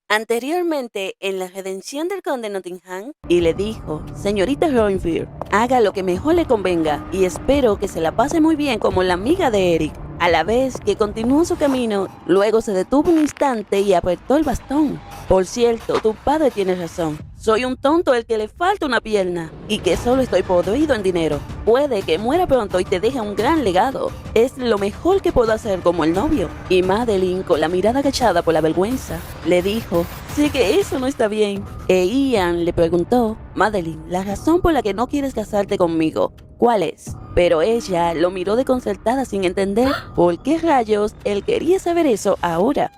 Anteriormente, en la redención del conde Nottingham, y le dijo: señorita Roynfield, haga lo que mejor le convenga y espero que se la pase muy bien como la amiga de Eric. A la vez que continuó su camino, luego se detuvo un instante y apretó el bastón. Por cierto, tu padre tiene razón. Soy un tonto el que le falta una pierna y que solo estoy podrido en dinero. Puede que muera pronto y te deje un gran legado. Es lo mejor que puedo hacer como el novio. Y Madeline, con la mirada agachada por la vergüenza, le dijo: sé que eso no está bien. E Ian le preguntó: Madeline, la razón por la que no quieres casarte conmigo, ¿cuál es? Pero ella lo miró desconcertada sin entender por qué rayos él quería saber eso ahora.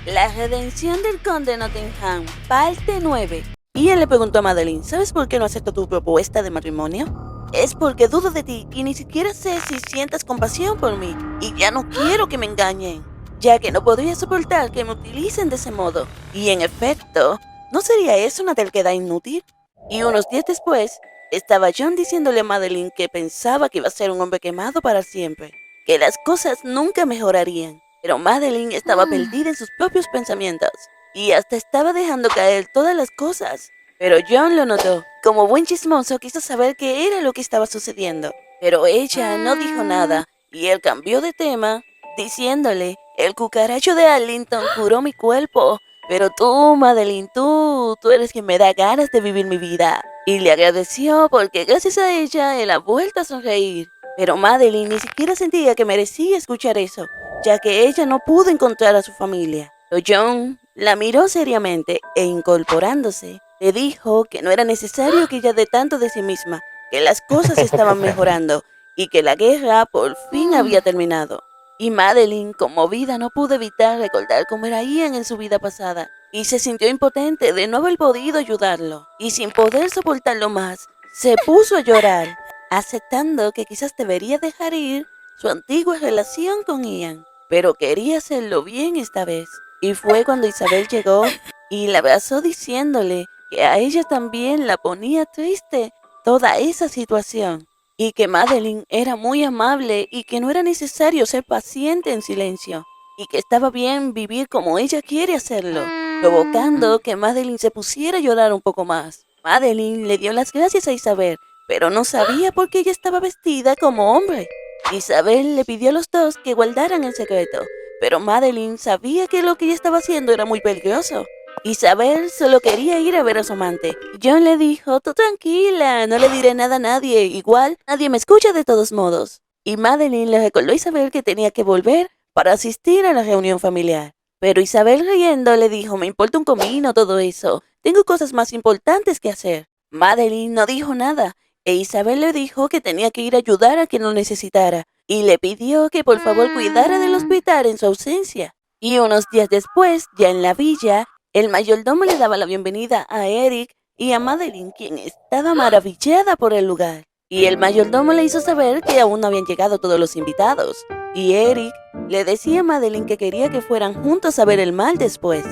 La redención del conde Nottingham, parte 9. Ian le preguntó a Madeline: ¿sabes por qué no acepto tu propuesta de matrimonio? Es porque dudo de ti y ni siquiera sé si sientas compasión por mí, y ya no quiero que me engañen, ya que no podría soportar que me utilicen de ese modo. Y en efecto, ¿no sería eso una terquedad inútil? Y unos días después, estaba John diciéndole a Madeline que pensaba que iba a ser un hombre quemado para siempre, que las cosas nunca mejorarían. Pero Madeline estaba perdida en sus propios pensamientos y hasta estaba dejando caer todas las cosas. Pero John lo notó. Como buen chismoso quiso saber qué era lo que estaba sucediendo. Pero ella no dijo nada y él cambió de tema diciéndole: el cucaracho de Arlington curó mi cuerpo. Pero tú, Madeline, tú eres quien me da ganas de vivir mi vida. Y le agradeció porque gracias a ella él ha vuelto a sonreír. Pero Madeline ni siquiera sentía que merecía escuchar eso, ya que ella no pudo encontrar a su familia. Pero John la miró seriamente e incorporándose, le dijo que no era necesario que ella dé tanto de sí misma, que las cosas estaban mejorando y que la guerra por fin había terminado. Y Madeline, conmovida, no pudo evitar recordar cómo era Ian en su vida pasada y se sintió impotente de no haber podido ayudarlo. Y sin poder soportarlo más, se puso a llorar, aceptando que quizás debería dejar ir su antigua relación con Ian, pero quería hacerlo bien esta vez. Y fue cuando Isabel llegó y la abrazó diciéndole que a ella también la ponía triste toda esa situación, y que Madeline era muy amable y que no era necesario ser paciente en silencio, y que estaba bien vivir como ella quiere hacerlo, provocando que Madeline se pusiera a llorar un poco más. Madeline le dio las gracias a Isabel, pero no sabía por qué ella estaba vestida como hombre. Isabel le pidió a los dos que guardaran el secreto, pero Madeline sabía que lo que ella estaba haciendo era muy peligroso. Isabel solo quería ir a ver a su amante. John le dijo: tú tranquila, no le diré nada a nadie, igual nadie me escucha de todos modos. Y Madeline le recordó a Isabel que tenía que volver para asistir a la reunión familiar. Pero Isabel, riendo, le dijo: me importa un comino todo eso, tengo cosas más importantes que hacer. Madeline no dijo nada, e Isabel le dijo que tenía que ir a ayudar a quien lo necesitara, y le pidió que por favor cuidara del hospital en su ausencia. Y unos días después, ya en la villa, el mayordomo le daba la bienvenida a Eric y a Madeline, quien estaba maravillada por el lugar. Y el mayordomo le hizo saber que aún no habían llegado todos los invitados. Y Eric le decía a Madeline que quería que fueran juntos a ver el mar después.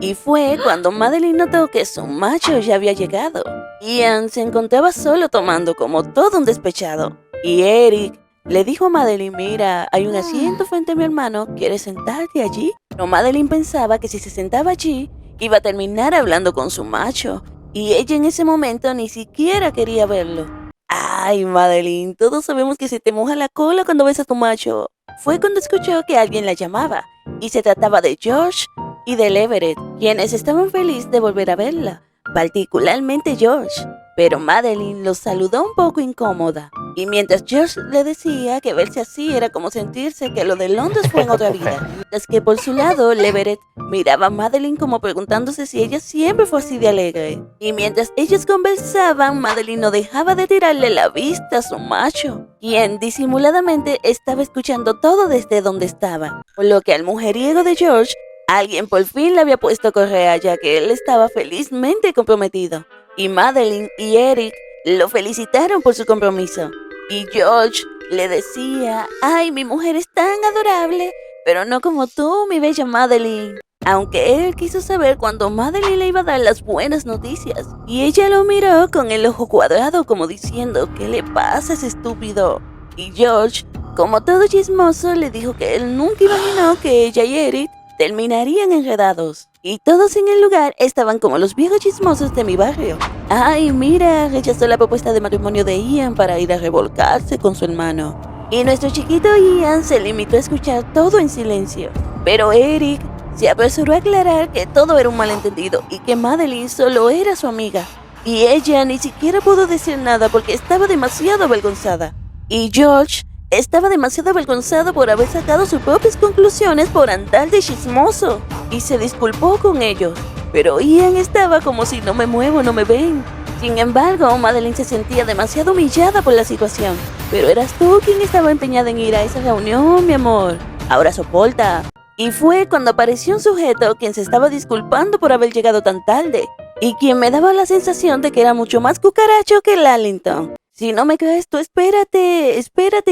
Y fue cuando Madeline notó que su macho ya había llegado. Ian se encontraba solo tomando como todo un despechado. Y Eric le dijo a Madeline: mira, hay un asiento frente a mi hermano, ¿quieres sentarte allí? Pero Madeline pensaba que si se sentaba allí, iba a terminar hablando con su macho, y ella en ese momento ni siquiera quería verlo. Ay, Madeline, todos sabemos que se te moja la cola cuando ves a tu macho. Fue cuando escuchó que alguien la llamaba, y se trataba de George y de Everett, quienes estaban felices de volver a verla, particularmente George. Pero Madeline los saludó un poco incómoda, y mientras George le decía que verse así era como sentirse que lo de Londres fue en otra vida, mientras que por su lado Everett miraba a Madeline como preguntándose si ella siempre fue así de alegre. Y mientras ellos conversaban, Madeline no dejaba de tirarle la vista a su macho, quien disimuladamente estaba escuchando todo desde donde estaba, por lo que al mujeriego de George alguien por fin le había puesto correa, ya que él estaba felizmente comprometido. Y Madeline y Eric lo felicitaron por su compromiso. Y George le decía: ay, mi mujer es tan adorable, pero no como tú, mi bella Madeline. Aunque él quiso saber cuándo Madeline le iba a dar las buenas noticias. Y ella lo miró con el ojo cuadrado como diciendo: ¿qué le pasa a ese estúpido? Y George Como todo chismoso, le dijo que él nunca imaginó que ella y Eric terminarían enredados. Y todos en el lugar estaban como los viejos chismosos de mi barrio. Ay, mira, rechazó la propuesta de matrimonio de Ian para ir a revolcarse con su hermano. Y nuestro chiquito Ian se limitó a escuchar todo en silencio. Pero Eric se apresuró a aclarar que todo era un malentendido y que Madeline solo era su amiga. Y ella ni siquiera pudo decir nada porque estaba demasiado avergonzada. Y George estaba demasiado avergonzado por haber sacado sus propias conclusiones por andar de chismoso. Y se disculpó con ellos. Pero Ian estaba como si no me muevo, no me ven. Sin embargo, Madeline se sentía demasiado humillada por la situación. Pero eras tú quien estaba empeñada en ir a esa reunión, mi amor. Ahora soporta. Y fue cuando apareció un sujeto quien se estaba disculpando por haber llegado tan tarde. Y quien me daba la sensación de que era mucho más cucaracho que Lalington. Si no me crees, tú espérate,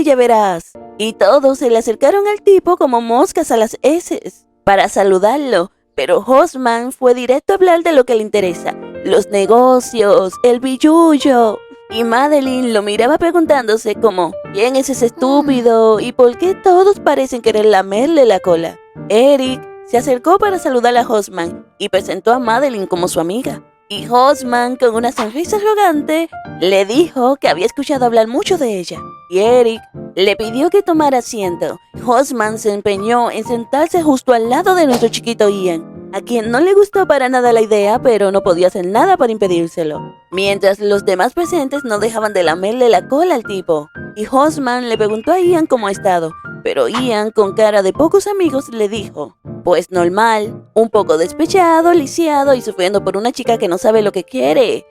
ya verás. Y todos se le acercaron al tipo como moscas a las heces para saludarlo, pero Hosman fue directo a hablar de lo que le interesa, los negocios, el billullo. Y Madeline lo miraba preguntándose como, ¿quién es ese estúpido? ¿Y por qué todos parecen querer lamerle la cola? Eric se acercó para saludar a Hosman y presentó a Madeline como su amiga. Y Hosman, con una sonrisa arrogante, le dijo que había escuchado hablar mucho de ella. Y Eric le pidió que tomara asiento. Hosman se empeñó en sentarse justo al lado de nuestro chiquito Ian, a quien no le gustó para nada la idea, pero no podía hacer nada para impedírselo. Mientras los demás presentes no dejaban de lamerle la cola al tipo. Y Hosman le preguntó a Ian cómo ha estado, pero Ian, con cara de pocos amigos, le dijo: pues normal, un poco despechado, lisiado y sufriendo por una chica que no sabe lo que quiere.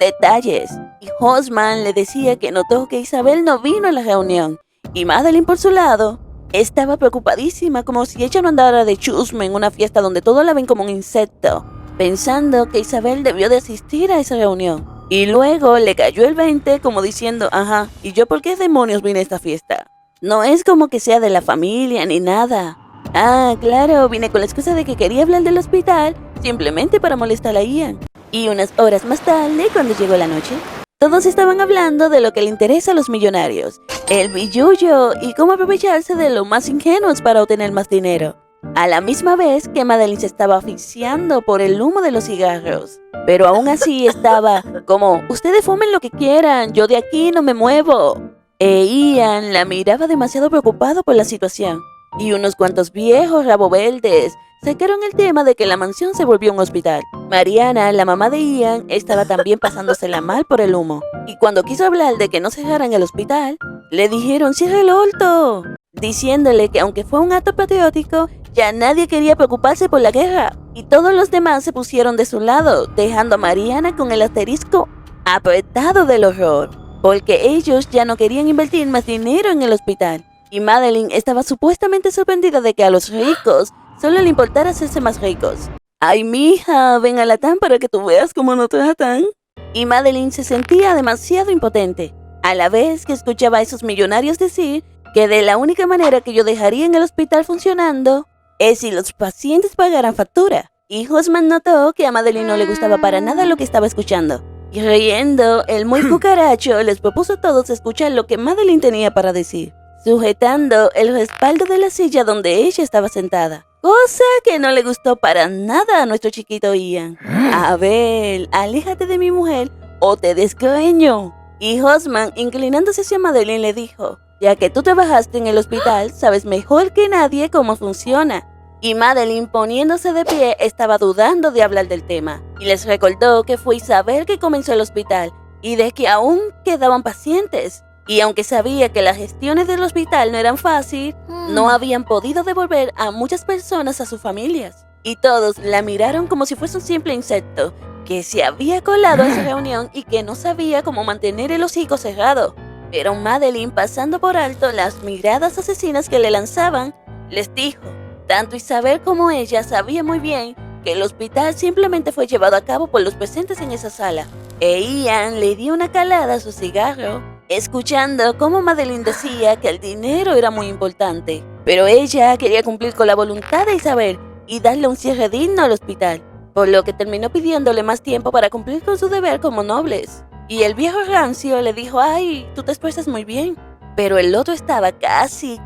Detalles. Y Hosman le decía que notó que Isabel no vino a la reunión. Y Madeline, por su lado, estaba preocupadísima, como si ella no andara de chusma en una fiesta donde todos la ven como un insecto, pensando que Isabel debió de asistir a esa reunión. Y luego le cayó el 20 como diciendo, ajá, ¿y yo por qué demonios vine a esta fiesta? No es como que sea de la familia ni nada. Ah, claro, vine con la excusa de que quería hablar del hospital, simplemente para molestar a Ian. Y unas horas más tarde, cuando llegó la noche, todos estaban hablando de lo que le interesa a los millonarios, el billullo y cómo aprovecharse de lo más ingenuos para obtener más dinero. A la misma vez que Madeline se estaba asfixiando por el humo de los cigarros. Pero aún así estaba como, ustedes fumen lo que quieran, yo de aquí no me muevo. Ian la miraba demasiado preocupado por la situación. Y unos cuantos viejos rabo verdes sacaron el tema de que la mansión se volvió un hospital. Mariana, la mamá de Ian, estaba también pasándosela mal por el humo. Y cuando quiso hablar de que no cerraran el hospital, le dijeron cierra el orto, diciéndole que aunque fue un acto patriótico, ya nadie quería preocuparse por la guerra. Y todos los demás se pusieron de su lado, dejando a Mariana con el asterisco apretado del horror, porque ellos ya no querían invertir más dinero en el hospital. Y Madeline estaba supuestamente sorprendida de que a los ricos solo le importara hacerse más ricos. Ay, mija, ven a Latam para que tú veas cómo nos tratan. Y Madeline se sentía demasiado impotente, a la vez que escuchaba a esos millonarios decir que de la única manera que yo dejaría en el hospital funcionando es si los pacientes pagaran factura. Y Hosman notó que a Madeline no le gustaba para nada lo que estaba escuchando. Y riendo, el muy cucaracho les propuso a todos escuchar lo que Madeline tenía para decir, sujetando el respaldo de la silla donde ella estaba sentada, cosa que no le gustó para nada a nuestro chiquito Ian. A ver, aléjate de mi mujer o te desgreño. Y Hosman, inclinándose hacia Madeline, le dijo, ya que tú trabajaste en el hospital, sabes mejor que nadie cómo funciona. Y Madeline, poniéndose de pie, estaba dudando de hablar del tema. Y les recordó que fue Isabel que comenzó el hospital y de que aún quedaban pacientes. Y aunque sabía que las gestiones del hospital no eran fáciles, no habían podido devolver a muchas personas a sus familias. Y todos la miraron como si fuese un simple insecto que se había colado a esa reunión y que no sabía cómo mantener el hocico cerrado. Pero Madeline, pasando por alto las miradas asesinas que le lanzaban, les dijo, tanto Isabel como ella sabía muy bien que el hospital simplemente fue llevado a cabo por los presentes en esa sala. Ian le dio una calada a su cigarro, escuchando cómo Madeline decía que el dinero era muy importante, pero ella quería cumplir con la voluntad de Isabel y darle un cierre digno al hospital, por lo que terminó pidiéndole más tiempo para cumplir con su deber como nobles. Y el viejo rancio le dijo, ay, tú te expresas muy bien. pero el otro estaba casi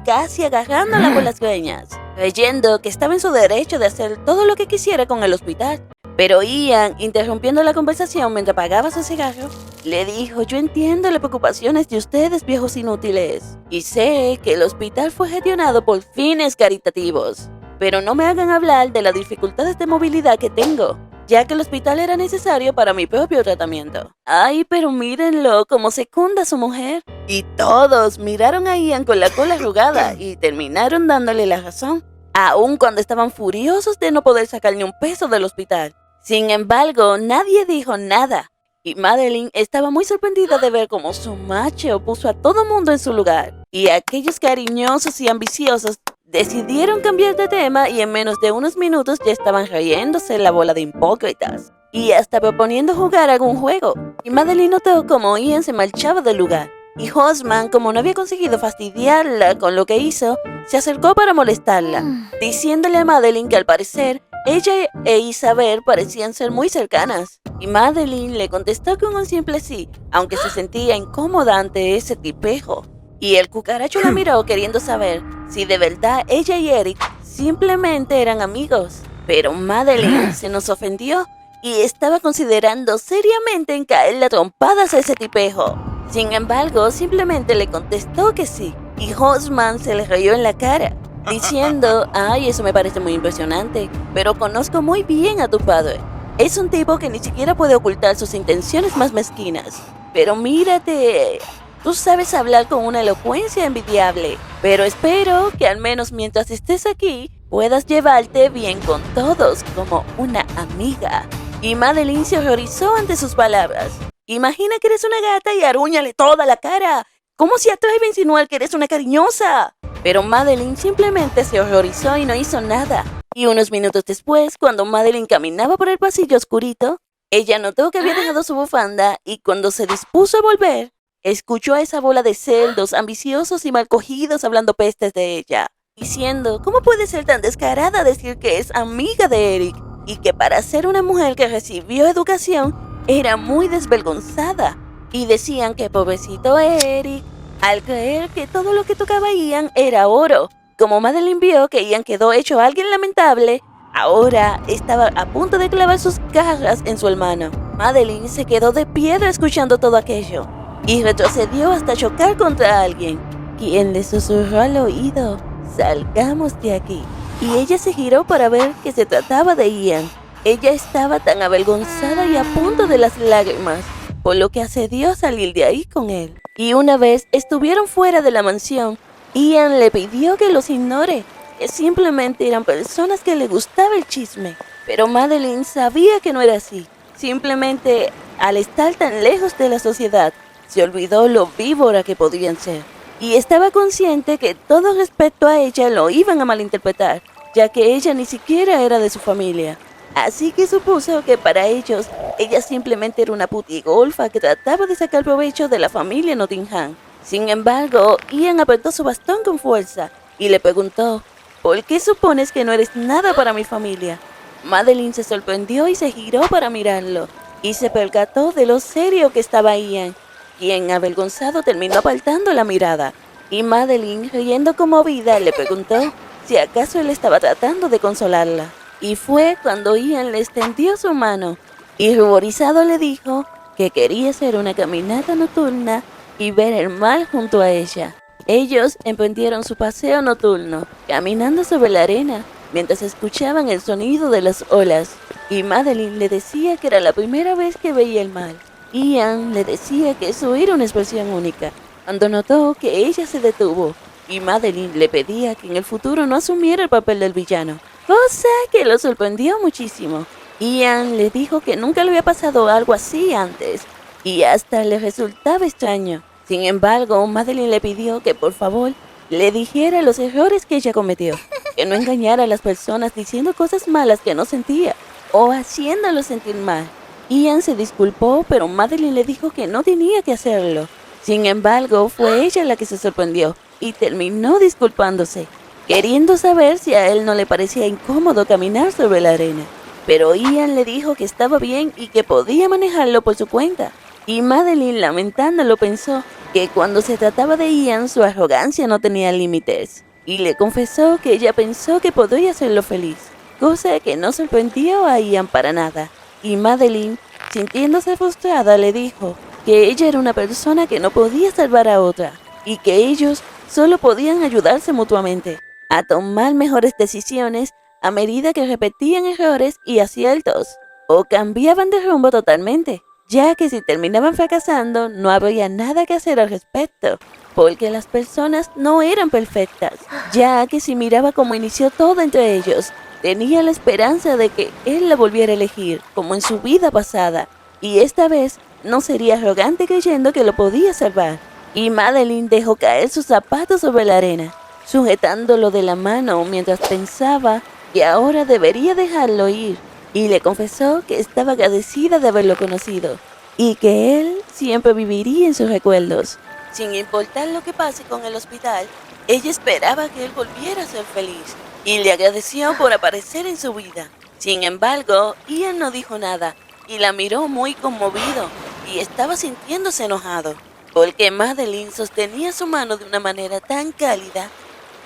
agarrándola por las greñas, creyendo que estaba en su derecho de hacer todo lo que quisiera con el hospital. Pero Ian, interrumpiendo la conversación mientras apagaba su cigarro, le dijo: yo entiendo las preocupaciones de ustedes, viejos inútiles, y sé que el hospital fue gestionado por fines caritativos, pero no me hagan hablar de las dificultades de movilidad que tengo, ya que el hospital era necesario para mi propio tratamiento. Ay, pero mírenlo, cómo secunda a su mujer. Y todos miraron a Ian con la cola arrugada y terminaron dándole la razón, aun cuando estaban furiosos de no poder sacar ni un peso del hospital. Sin embargo, nadie dijo nada, y Madeline estaba muy sorprendida de ver cómo su macho puso a todo mundo en su lugar, y aquellos cariñosos y ambiciosos decidieron cambiar de tema y en menos de unos minutos ya estaban riéndose la bola de hipócritas y hasta proponiendo jugar algún juego. Y Madeline notó cómo Ian se marchaba del lugar, y Hosman, como no había conseguido fastidiarla con lo que hizo, se acercó para molestarla, diciéndole a Madeline que al parecer ella e Isabel parecían ser muy cercanas. Y Madeline le contestó con un simple sí, aunque se sentía incómoda ante ese tipejo. Y el cucaracho la miró queriendo saber si de verdad ella y Eric simplemente eran amigos. Pero Madeline se nos ofendió y estaba considerando seriamente en caerle a trompadas a ese tipejo. Sin embargo, simplemente le contestó que sí, y Hosman se le rió en la cara, diciendo: ay, eso me parece muy impresionante, pero conozco muy bien a tu padre. Es un tipo que ni siquiera puede ocultar sus intenciones más mezquinas. Pero mírate, tú sabes hablar con una elocuencia envidiable, pero espero que al menos mientras estés aquí, puedas llevarte bien con todos como una amiga. Y Madeline se horrorizó ante sus palabras. Imagina que eres una gata y arúñale toda la cara. ¿Cómo se atreve a insinuar que eres una cariñosa? Pero Madeline simplemente se horrorizó y no hizo nada. Y unos minutos después, cuando Madeline caminaba por el pasillo oscurito, ella notó que había dejado su bufanda y cuando se dispuso a volver, escuchó a esa bola de cerdos ambiciosos y mal cogidos hablando pestes de ella, diciendo: ¿cómo puede ser tan descarada decir que es amiga de Eric? Y que para ser una mujer que recibió educación, era muy desvergonzada. Y decían que pobrecito Eric, al creer que todo lo que tocaba Ian era oro. Como Madeline vio que Ian quedó hecho alguien lamentable, ahora estaba a punto de clavar sus garras en su hermano. Madeline se quedó de piedra escuchando todo aquello y retrocedió hasta chocar contra alguien, quien le susurró al oído: salgamos de aquí. Y ella se giró para ver que se trataba de Ian. Ella estaba tan avergonzada y a punto de las lágrimas, por lo que accedió a salir de ahí con él. Y una vez estuvieron fuera de la mansión, Ian le pidió que los ignore, que simplemente eran personas que le gustaba el chisme. Pero Madeline sabía que no era así. Simplemente, al estar tan lejos de la sociedad, se olvidó lo víbora que podían ser. Y estaba consciente que todo respecto a ella lo iban a malinterpretar, ya que ella ni siquiera era de su familia. Así que supuso que para ellos, ella simplemente era una putigolfa que trataba de sacar provecho de la familia Nottingham. Sin embargo, Ian apretó su bastón con fuerza y le preguntó: ¿por qué supones que no eres nada para mi familia? Madeline se sorprendió y se giró para mirarlo, y se percató de lo serio que estaba Ian, quien avergonzado terminó apartando la mirada. Y Madeline, riendo conmovida, le preguntó si acaso él estaba tratando de consolarla. Y fue cuando Ian le extendió su mano y ruborizado le dijo que quería hacer una caminata nocturna y ver el mar junto a ella. Ellos emprendieron su paseo nocturno, caminando sobre la arena, mientras escuchaban el sonido de las olas. Y Madeline le decía que era la primera vez que veía el mar. Ian le decía que eso era una expresión única, cuando notó que ella se detuvo. Y Madeline le pedía que en el futuro no asumiera el papel del villano, cosa que lo sorprendió muchísimo. Ian le dijo que nunca le había pasado algo así antes, y hasta le resultaba extraño. Sin embargo, Madeline le pidió que por favor le dijera los errores que ella cometió, que no engañara a las personas diciendo cosas malas que no sentía, o haciéndolos sentir mal. Ian se disculpó, pero Madeline le dijo que no tenía que hacerlo. Sin embargo, fue ella la que se sorprendió, y terminó disculpándose, queriendo saber si a él no le parecía incómodo caminar sobre la arena. Pero Ian le dijo que estaba bien y que podía manejarlo por su cuenta. Y Madeline, lamentándolo, pensó que cuando se trataba de Ian, su arrogancia no tenía límites, y le confesó que ella pensó que podría hacerlo feliz, cosa que no sorprendió a Ian para nada. Y Madeline, sintiéndose frustrada, le dijo que ella era una persona que no podía salvar a otra, y que ellos solo podían ayudarse mutuamente a tomar mejores decisiones a medida que repetían errores y aciertos, o cambiaban de rumbo totalmente, ya que si terminaban fracasando no habría nada que hacer al respecto, porque las personas no eran perfectas, ya que si miraba cómo inició todo entre ellos, tenía la esperanza de que él la volviera a elegir, como en su vida pasada, y esta vez no sería arrogante creyendo que lo podía salvar. Y Madeline dejó caer sus zapatos sobre la arena, sujetándolo de la mano mientras pensaba que ahora debería dejarlo ir, y le confesó que estaba agradecida de haberlo conocido y que él siempre viviría en sus recuerdos. Sin importar lo que pase con el hospital, ella esperaba que él volviera a ser feliz y le agradeció por aparecer en su vida. Sin embargo, Ian no dijo nada y la miró muy conmovido y estaba sintiéndose enojado, porque Madeline sostenía su mano de una manera tan cálida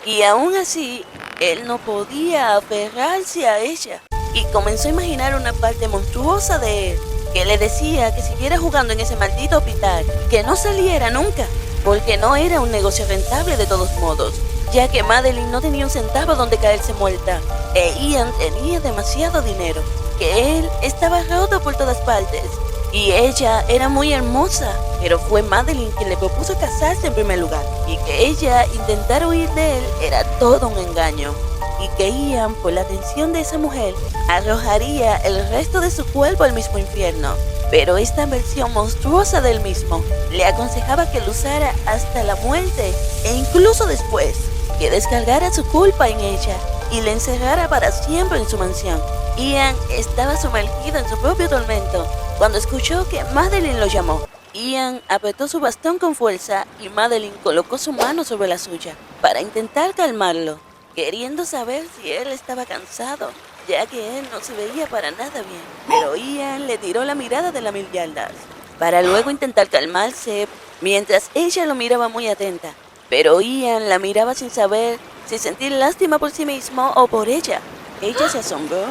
y aún así él no podía aferrarse a ella, y comenzó a imaginar una parte monstruosa de él que le decía que siguiera jugando en ese maldito hospital, que no saliera nunca, porque no era un negocio rentable de todos modos, ya que Madeline no tenía un centavo donde caerse muerta, e Ian tenía demasiado dinero, que él estaba roto por todas partes, y ella era muy hermosa, pero fue Madeline quien le propuso casarse en primer lugar, y que ella intentar huir de él era todo un engaño, y que Ian, por la atención de esa mujer, arrojaría el resto de su cuerpo al mismo infierno. Pero esta versión monstruosa del mismo le aconsejaba que lo usara hasta la muerte, e incluso después, que descargara su culpa en ella y le encerrara para siempre en su mansión. Ian estaba sumergido en su propio tormento cuando escuchó que Madeline lo llamó. Ian apretó su bastón con fuerza y Madeline colocó su mano sobre la suya para intentar calmarlo, queriendo saber si él estaba cansado, ya que él no se veía para nada bien. Pero Ian le tiró la mirada de la mil yardas, para luego intentar calmarse, mientras ella lo miraba muy atenta. Pero Ian la miraba sin saber si sentir lástima por sí mismo o por ella. Ella se asombró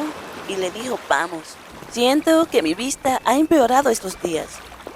y le dijo: vamos, siento que mi vista ha empeorado estos días.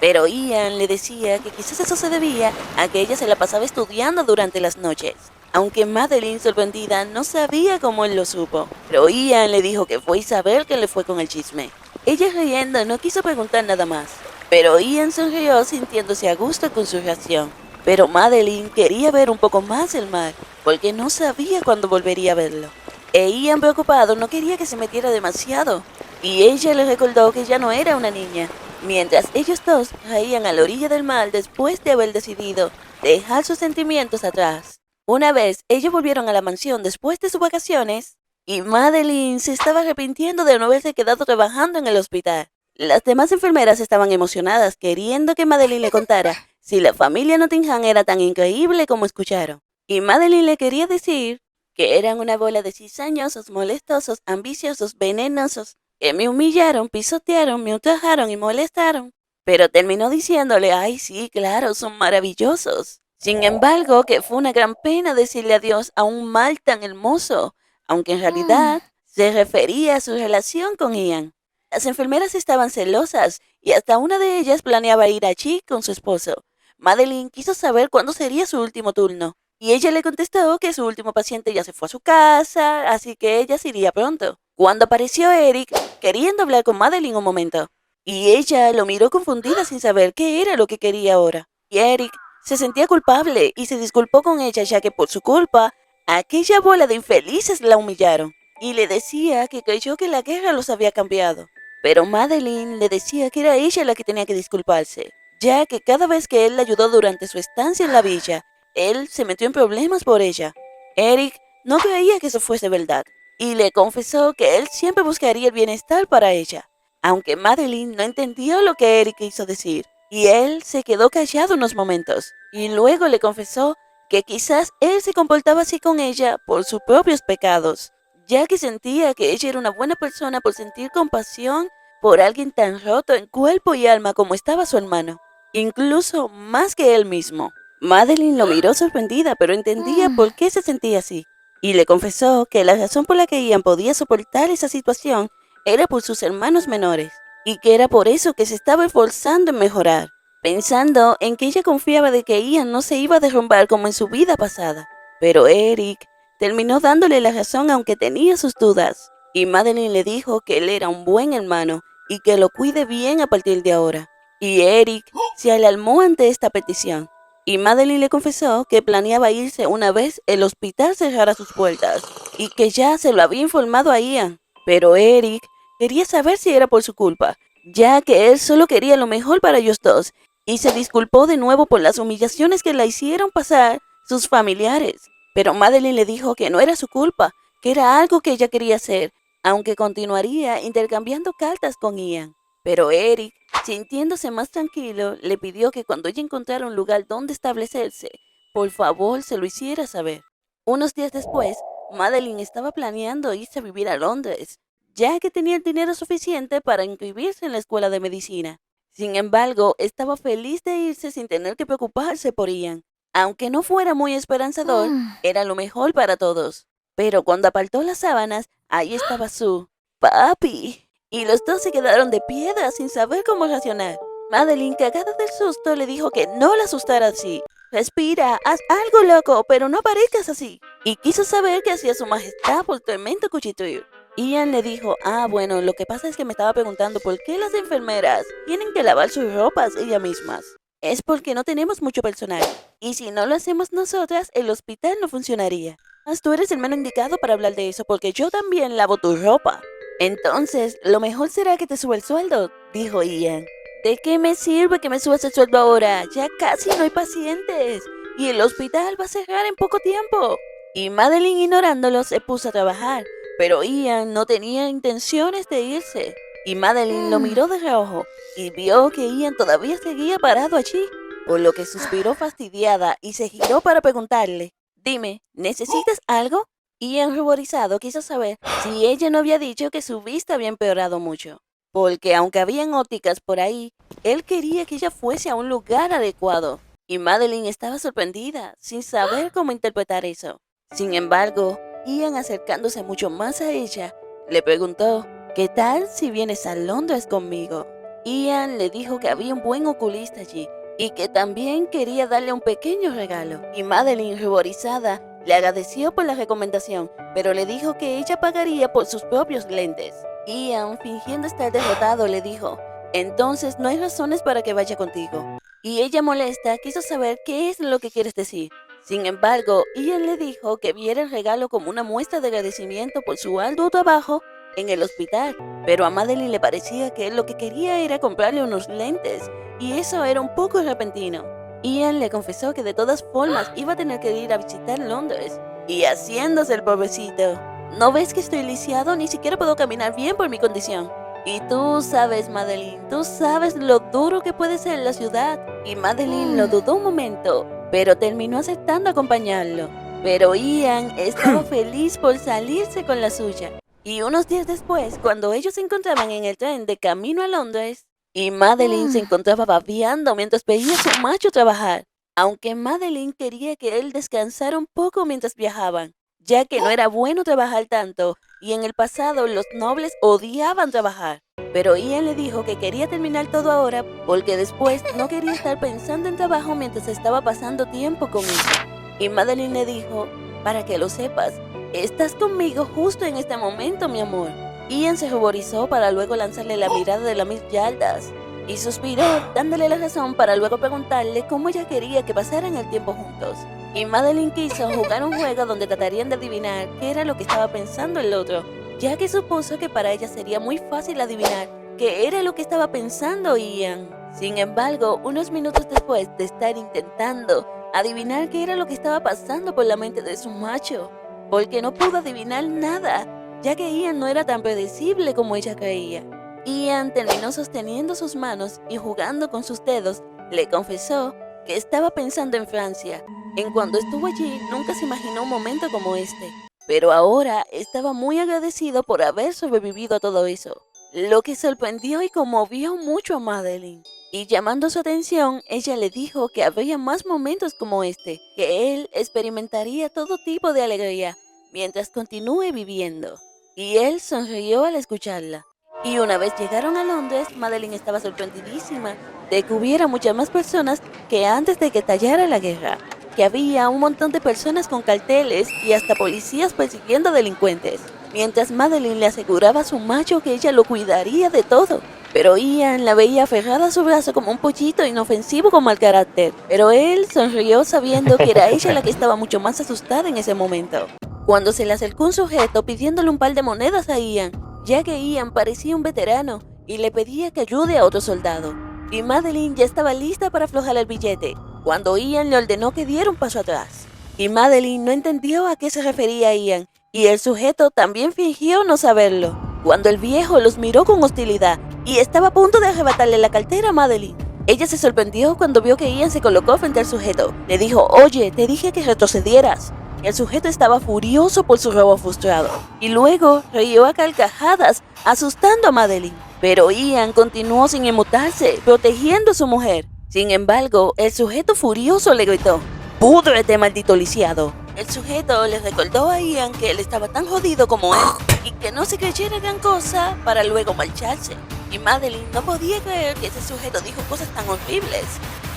Pero Ian le decía que quizás eso se debía a que ella se la pasaba estudiando durante las noches, aunque Madeline, sorprendida, no sabía cómo él lo supo. Pero Ian le dijo que fue Isabel que le fue con el chisme. Ella, riendo, no quiso preguntar nada más, pero Ian sonrió sintiéndose a gusto con su reacción. Pero Madeline quería ver un poco más el mar, porque no sabía cuándo volvería a verlo. E Ian, preocupado, no quería que se metiera demasiado, y ella le recordó que ya no era una niña, mientras ellos dos reían a la orilla del mar después de haber decidido dejar sus sentimientos atrás. Una vez ellos volvieron a la mansión después de sus vacaciones, y Madeline se estaba arrepintiendo de no haberse quedado trabajando en el hospital. Las demás enfermeras estaban emocionadas, queriendo que Madeline le contara si la familia Nottingham era tan increíble como escucharon. Y Madeline le quería decir que eran una bola de cizañosos, molestosos, ambiciosos, venenosos, que me humillaron, pisotearon, me ultrajaron y molestaron. Pero terminó diciéndole: ay sí, claro, son maravillosos. Sin embargo, que fue una gran pena decirle adiós a un mal tan hermoso, aunque en realidad se refería a su relación con Ian. Las enfermeras estaban celosas y hasta una de ellas planeaba ir allí con su esposo. Madeline quiso saber cuándo sería su último turno, y ella le contestó que su último paciente ya se fue a su casa, así que ella se iría pronto. Cuando apareció Eric, queriendo hablar con Madeline un momento, y ella lo miró confundida sin saber qué era lo que quería ahora. Y Eric se sentía culpable y se disculpó con ella, ya que por su culpa, aquella bola de infelices la humillaron, y le decía que creyó que la guerra los había cambiado. Pero Madeline le decía que era ella la que tenía que disculparse, ya que cada vez que él la ayudó durante su estancia en la villa, él se metió en problemas por ella. Eric no creía que eso fuese verdad, y le confesó que él siempre buscaría el bienestar para ella, aunque Madeline no entendió lo que Eric quiso decir, y él se quedó callado unos momentos, y luego le confesó que quizás él se comportaba así con ella por sus propios pecados, ya que sentía que ella era una buena persona por sentir compasión por alguien tan roto en cuerpo y alma como estaba su hermano. incluso más que él mismo. Madeline lo miró sorprendida, pero entendía por qué se sentía así, y le confesó que la razón por la que Ian podía soportar esa situación era por sus hermanos menores, y que era por eso que se estaba esforzando en mejorar, pensando en que ella confiaba de que Ian no se iba a derrumbar como en su vida pasada. Pero Eric terminó dándole la razón aunque tenía sus dudas, y Madeline le dijo que él era un buen hermano y que lo cuide bien a partir de ahora. Y Eric se alarmó ante esta petición, y Madeline le confesó que planeaba irse una vez el hospital cerrara sus puertas, y que ya se lo había informado a Ian. Pero Eric quería saber si era por su culpa, ya que él solo quería lo mejor para ellos dos, y se disculpó de nuevo por las humillaciones que la hicieron pasar sus familiares. Pero Madeline le dijo que no era su culpa, que era algo que ella quería hacer, aunque continuaría intercambiando cartas con Ian. Pero Eric, sintiéndose más tranquilo, le pidió que cuando ella encontrara un lugar donde establecerse, por favor se lo hiciera saber. Unos días después, Madeline estaba planeando irse a vivir a Londres, ya que tenía el dinero suficiente para inscribirse en la escuela de medicina. Sin embargo, estaba feliz de irse sin tener que preocuparse por Ian. Aunque no fuera muy esperanzador, era lo mejor para todos. Pero cuando apartó las sábanas, ahí estaba su papi. Y los dos se quedaron de piedra sin saber cómo reaccionar. Madeline, cagada del susto, le dijo que no la asustara así. Respira, haz algo loco, pero no parezcas así. Y quiso saber qué hacía su majestad por tremendo cuchitril. Ian le dijo, bueno, lo que pasa es que me estaba preguntando por qué las enfermeras tienen que lavar sus ropas ellas mismas. Es porque no tenemos mucho personal. Y si no lo hacemos nosotras, el hospital no funcionaría. Mas tú eres el menos indicado para hablar de eso porque yo también lavo tu ropa. Entonces, lo mejor será que te suba el sueldo, dijo Ian. ¿De qué me sirve que me subas el sueldo ahora? Ya casi no hay pacientes. Y el hospital va a cerrar en poco tiempo. Y Madeline, ignorándolo, se puso a trabajar. Pero Ian no tenía intenciones de irse. Y Madeline lo miró de reojo y vio que Ian todavía seguía parado allí, por lo que suspiró fastidiada y se giró para preguntarle, dime, ¿necesitas algo? Ian, ruborizado, quiso saber si ella no había dicho que su vista había empeorado mucho, porque aunque habían ópticas por ahí, él quería que ella fuese a un lugar adecuado, y Madeline estaba sorprendida, sin saber cómo interpretar eso. Sin embargo, Ian, acercándose mucho más a ella, le preguntó, ¿qué tal si vienes a Londres conmigo? Ian le dijo que había un buen oculista allí y que también quería darle un pequeño regalo. Y Madeline, ruborizada, le agradeció por la recomendación, pero le dijo que ella pagaría por sus propios lentes. Ian, fingiendo estar derrotado, le dijo, entonces no hay razones para que vaya contigo. Y ella, molesta, quiso saber qué es lo que quieres decir. Sin embargo, Ian le dijo que viera el regalo como una muestra de agradecimiento por su arduo trabajo en el hospital, pero a Madeline le parecía que él lo que quería era comprarle unos lentes, y eso era un poco repentino. Ian le confesó que de todas formas iba a tener que ir a visitar Londres, y haciéndose el pobrecito. ¿No ves que estoy lisiado? Ni siquiera puedo caminar bien por mi condición. Y tú sabes, Madeline, tú sabes lo duro que puede ser la ciudad. Y Madeline lo dudó un momento, pero terminó aceptando acompañarlo. Pero Ian estaba feliz por salirse con la suya. Y unos días después, cuando ellos se encontraban en el tren de camino a Londres, y Madeline se encontraba babeando mientras veía a su macho trabajar, aunque Madeline quería que él descansara un poco mientras viajaban, ya que no era bueno trabajar tanto, y en el pasado los nobles odiaban trabajar. Pero Ian le dijo que quería terminar todo ahora porque después no quería estar pensando en trabajo mientras estaba pasando tiempo con ella. Y Madeline le dijo, para que lo sepas, estás conmigo justo en este momento, mi amor. Ian se ruborizó para luego lanzarle la mirada de las 1000 yardas y suspiró, dándole la razón para luego preguntarle cómo ella quería que pasaran el tiempo juntos. Y Madeline quiso jugar un juego donde tratarían de adivinar qué era lo que estaba pensando el otro, ya que supuso que para ella sería muy fácil adivinar qué era lo que estaba pensando Ian. Sin embargo, unos minutos después de estar intentando adivinar qué era lo que estaba pasando por la mente de su macho, porque no pudo adivinar nada, ya que Ian no era tan predecible como ella creía. Ian terminó sosteniendo sus manos y jugando con sus dedos, le confesó que estaba pensando en Francia. En cuanto estuvo allí, nunca se imaginó un momento como este, pero ahora estaba muy agradecido por haber sobrevivido a todo eso, lo que sorprendió y conmovió mucho a Madeline. Y llamando su atención, ella le dijo que habría más momentos como este, que él experimentaría todo tipo de alegría mientras continúe viviendo. Y él sonrió al escucharla. Y una vez llegaron a Londres, Madeline estaba sorprendidísima de que hubiera muchas más personas que antes de que estallara la guerra, que había un montón de personas con carteles y hasta policías persiguiendo delincuentes, mientras Madeline le aseguraba a su macho que ella lo cuidaría de todo. Pero Ian la veía aferrada a su brazo como un pollito inofensivo con mal carácter. Pero él sonrió sabiendo que era ella la que estaba mucho más asustada en ese momento. Cuando se le acercó un sujeto pidiéndole un par de monedas a Ian, ya que Ian parecía un veterano y le pedía que ayude a otro soldado. Y Madeline ya estaba lista para aflojar el billete, cuando Ian le ordenó que diera un paso atrás. Y Madeline no entendió a qué se refería Ian, y el sujeto también fingió no saberlo. Cuando el viejo los miró con hostilidad y estaba a punto de arrebatarle la cartera a Madeline, ella se sorprendió cuando vio que Ian se colocó frente al sujeto. Le dijo: «Oye, te dije que retrocedieras». El sujeto estaba furioso por su robo frustrado y luego rió a carcajadas, asustando a Madeline. Pero Ian continuó sin inmutarse, protegiendo a su mujer. Sin embargo, el sujeto furioso le gritó: «¡Púdrete, maldito lisiado!». El sujeto le recordó a Ian que él estaba tan jodido como él y que no se creyera gran cosa para luego marcharse. Y Madeline no podía creer que ese sujeto dijo cosas tan horribles.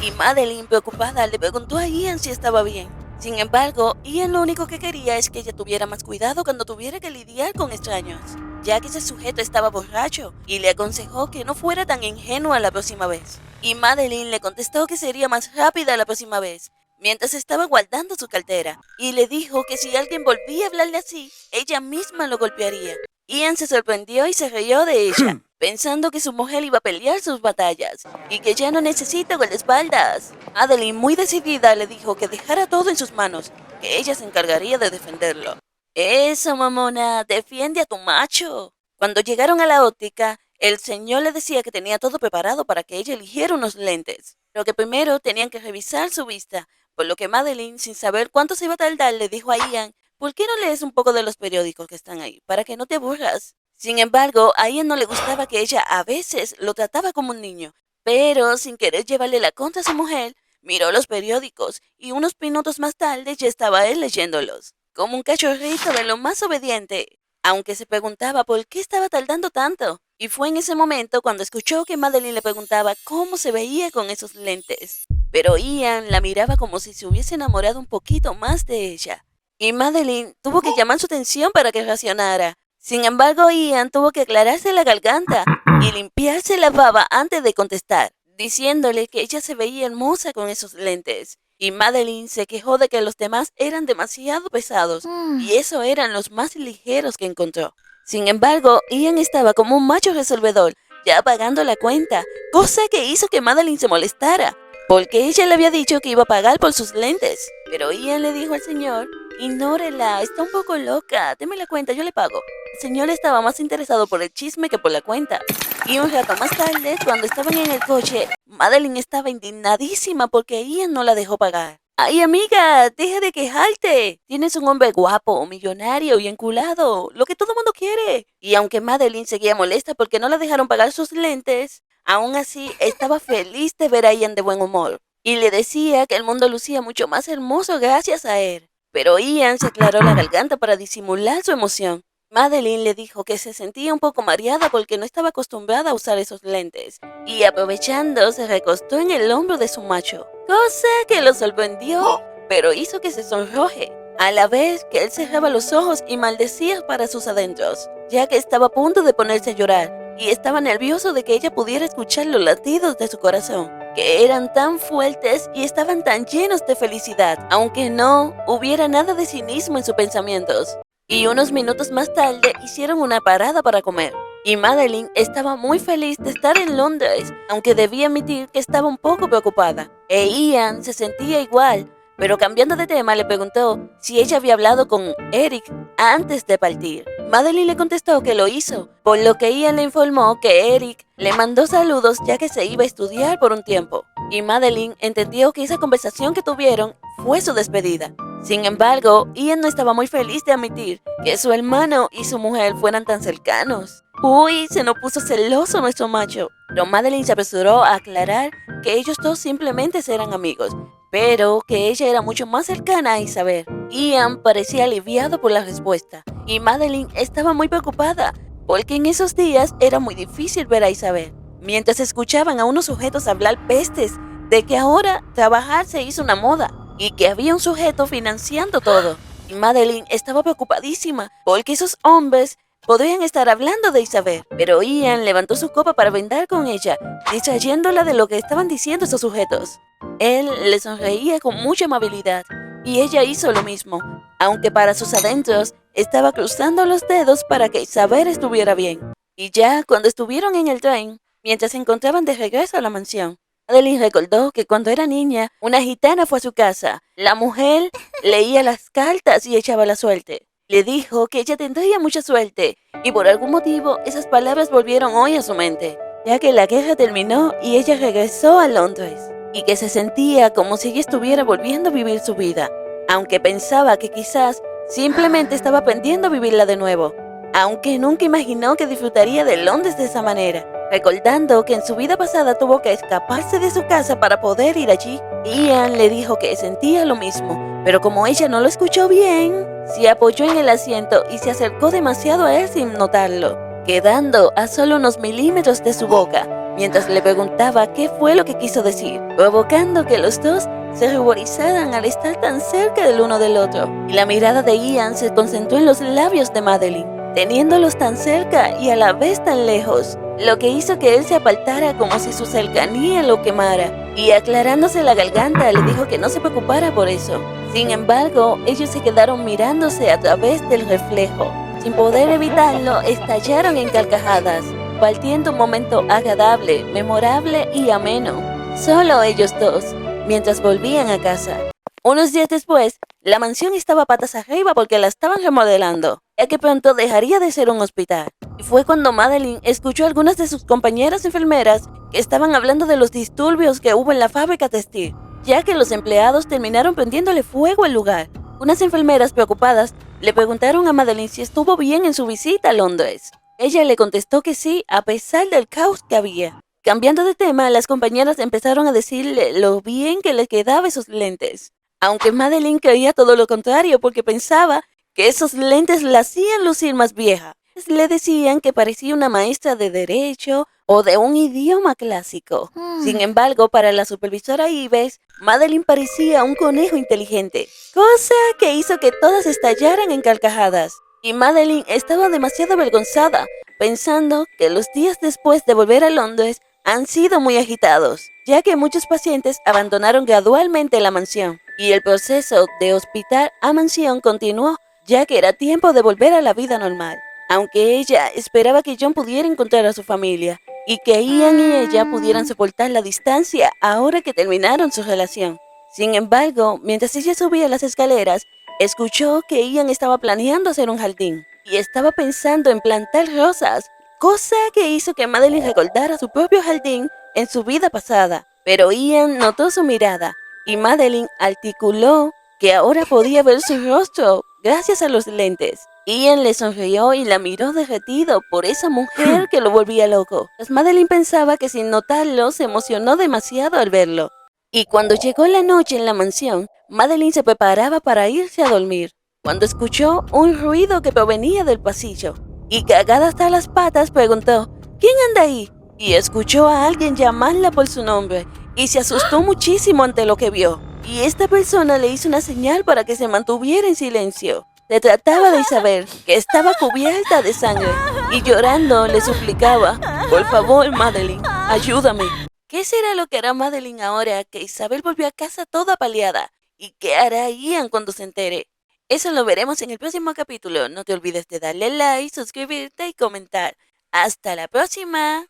Y Madeline, preocupada, le preguntó a Ian si estaba bien. Sin embargo, Ian lo único que quería es que ella tuviera más cuidado cuando tuviera que lidiar con extraños, ya que ese sujeto estaba borracho y le aconsejó que no fuera tan ingenua la próxima vez. Y Madeline le contestó que sería más rápida la próxima vez, mientras estaba guardando su cartera, y le dijo que si alguien volvía a hablarle así, ella misma lo golpearía. Ian se sorprendió y se rió de ella, pensando que su mujer iba a pelear sus batallas y que ya no necesita guardaespaldas. Madeline, muy decidida, le dijo que dejara todo en sus manos, que ella se encargaría de defenderlo. «Eso, mamona, defiende a tu macho». Cuando llegaron a la óptica, el señor le decía que tenía todo preparado para que ella eligiera unos lentes, pero que primero tenían que revisar su vista, por lo que Madeline, sin saber cuánto se iba a tardar, le dijo a Ian: «¿Por qué no lees un poco de los periódicos que están ahí, para que no te aburras?». Sin embargo, a Ian no le gustaba que ella a veces lo trataba como un niño, pero sin querer llevarle la contra a su mujer, miró los periódicos y unos minutos más tarde ya estaba él leyéndolos, como un cachorrito de lo más obediente, aunque se preguntaba por qué estaba tardando tanto. Y fue en ese momento cuando escuchó que Madeline le preguntaba cómo se veía con esos lentes. Pero Ian la miraba como si se hubiese enamorado un poquito más de ella. Y Madeline tuvo que llamar su atención para que reaccionara. Sin embargo, Ian tuvo que aclararse la garganta y limpiarse la baba antes de contestar, diciéndole que ella se veía hermosa con esos lentes. Y Madeline se quejó de que los demás eran demasiado pesados y esos eran los más ligeros que encontró. Sin embargo, Ian estaba como un macho resolvedor, ya pagando la cuenta, cosa que hizo que Madeline se molestara, porque ella le había dicho que iba a pagar por sus lentes. Pero Ian le dijo al señor: «Ignórela, está un poco loca, deme la cuenta, yo le pago». El señor estaba más interesado por el chisme que por la cuenta. Y un rato más tarde, cuando estaban en el coche, Madeline estaba indignadísima porque Ian no la dejó pagar. «Ay, amiga, deja de quejarte. Tienes un hombre guapo, millonario y enculado, lo que todo mundo quiere». Y aunque Madeline seguía molesta porque no la dejaron pagar sus lentes, aún así estaba feliz de ver a Ian de buen humor. Y le decía que el mundo lucía mucho más hermoso gracias a él. Pero Ian se aclaró la garganta para disimular su emoción. Madeline le dijo que se sentía un poco mareada porque no estaba acostumbrada a usar esos lentes, y aprovechando se recostó en el hombro de su macho, cosa que lo sorprendió, pero hizo que se sonroje, a la vez que él cerraba los ojos y maldecía para sus adentros, ya que estaba a punto de ponerse a llorar, y estaba nervioso de que ella pudiera escuchar los latidos de su corazón, que eran tan fuertes y estaban tan llenos de felicidad, aunque no hubiera nada de cinismo en sus pensamientos. Y unos minutos más tarde hicieron una parada para comer. Y Madeline estaba muy feliz de estar en Londres, aunque debía admitir que estaba un poco preocupada. E Ian se sentía igual, pero cambiando de tema le preguntó si ella había hablado con Eric antes de partir. Madeline le contestó que lo hizo, por lo que Ian le informó que Eric le mandó saludos ya que se iba a estudiar por un tiempo, y Madeline entendió que esa conversación que tuvieron fue su despedida. Sin embargo, Ian no estaba muy feliz de admitir que su hermano y su mujer fueran tan cercanos. Uy, se nos puso celoso nuestro macho, pero Madeline se apresuró a aclarar que ellos dos simplemente eran amigos, pero que ella era mucho más cercana a Isabel. Ian parecía aliviado por la respuesta, y Madeline estaba muy preocupada, porque en esos días era muy difícil ver a Isabel, mientras escuchaban a unos sujetos hablar pestes de que ahora trabajar se hizo una moda, y que había un sujeto financiando todo. Y Madeline estaba preocupadísima, porque esos hombres podrían estar hablando de Isabel, pero Ian levantó su copa para brindar con ella, distrayéndola de lo que estaban diciendo esos sujetos. Él le sonreía con mucha amabilidad, y ella hizo lo mismo, aunque para sus adentros estaba cruzando los dedos para que Isabel estuviera bien. Y ya cuando estuvieron en el tren, mientras se encontraban de regreso a la mansión, Madeline recordó que cuando era niña, una gitana fue a su casa. La mujer leía las cartas y echaba la suerte. Le dijo que ella tendría mucha suerte, y por algún motivo esas palabras volvieron hoy a su mente, ya que la guerra terminó y ella regresó a Londres, y que se sentía como si ella estuviera volviendo a vivir su vida, aunque pensaba que quizás simplemente estaba aprendiendo a vivirla de nuevo, aunque nunca imaginó que disfrutaría de Londres de esa manera, recordando que en su vida pasada tuvo que escaparse de su casa para poder ir allí. Ian le dijo que sentía lo mismo, pero como ella no lo escuchó bien, se apoyó en el asiento y se acercó demasiado a él sin notarlo, quedando a solo unos milímetros de su boca, mientras le preguntaba qué fue lo que quiso decir, provocando que los dos se ruborizaran al estar tan cerca del uno del otro, y la mirada de Ian se concentró en los labios de Madeline, teniéndolos tan cerca y a la vez tan lejos, lo que hizo que él se apartara como si su cercanía lo quemara, y aclarándose la garganta le dijo que no se preocupara por eso. Sin embargo, ellos se quedaron mirándose a través del reflejo. Sin poder evitarlo, estallaron en carcajadas, partiendo un momento agradable, memorable y ameno. Solo ellos dos, mientras volvían a casa. Unos días después, la mansión estaba patas arriba porque la estaban remodelando, ya que pronto dejaría de ser un hospital. Y fue cuando Madeline escuchó a algunas de sus compañeras enfermeras que estaban hablando de los disturbios que hubo en la fábrica textil, ya que los empleados terminaron prendiéndole fuego al lugar. Unas enfermeras preocupadas le preguntaron a Madeline si estuvo bien en su visita a Londres. Ella le contestó que sí, a pesar del caos que había. Cambiando de tema, las compañeras empezaron a decirle lo bien que le quedaban esos lentes, aunque Madeline creía todo lo contrario porque pensaba que esos lentes la hacían lucir más vieja. Le decían que parecía una maestra de derecho o de un idioma clásico. Sin embargo, para la supervisora Ives, Madeline parecía un conejo inteligente, cosa que hizo que todas estallaran en carcajadas. Y Madeline estaba demasiado avergonzada, pensando que los días después de volver a Londres han sido muy agitados, ya que muchos pacientes abandonaron gradualmente la mansión, y el proceso de hospital a mansión continuó, ya que era tiempo de volver a la vida normal. Aunque ella esperaba que John pudiera encontrar a su familia, y que Ian y ella pudieran soportar la distancia ahora que terminaron su relación. Sin embargo, mientras ella subía las escaleras, escuchó que Ian estaba planeando hacer un jardín, y estaba pensando en plantar rosas, cosa que hizo que Madeline recordara su propio jardín en su vida pasada. Pero Ian notó su mirada, y Madeline articuló que ahora podía ver su rostro gracias a los lentes. Ian le sonrió y la miró derretido por esa mujer que lo volvía loco. Pues Madeline pensaba que sin notarlo se emocionó demasiado al verlo. Y cuando llegó la noche en la mansión, Madeline se preparaba para irse a dormir, cuando escuchó un ruido que provenía del pasillo. Y cagada hasta las patas preguntó, ¿quién anda ahí? Y escuchó a alguien llamarla por su nombre, y se asustó muchísimo ante lo que vio. Y esta persona le hizo una señal para que se mantuviera en silencio. Se trataba de Isabel, que estaba cubierta de sangre, y llorando le suplicaba, por favor, Madeline, ayúdame. ¿Qué será lo que hará Madeline ahora que Isabel volvió a casa toda paliada? ¿Y qué hará Ian cuando se entere? Eso lo veremos en el próximo capítulo. No te olvides de darle like, suscribirte y comentar. ¡Hasta la próxima!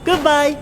Goodbye.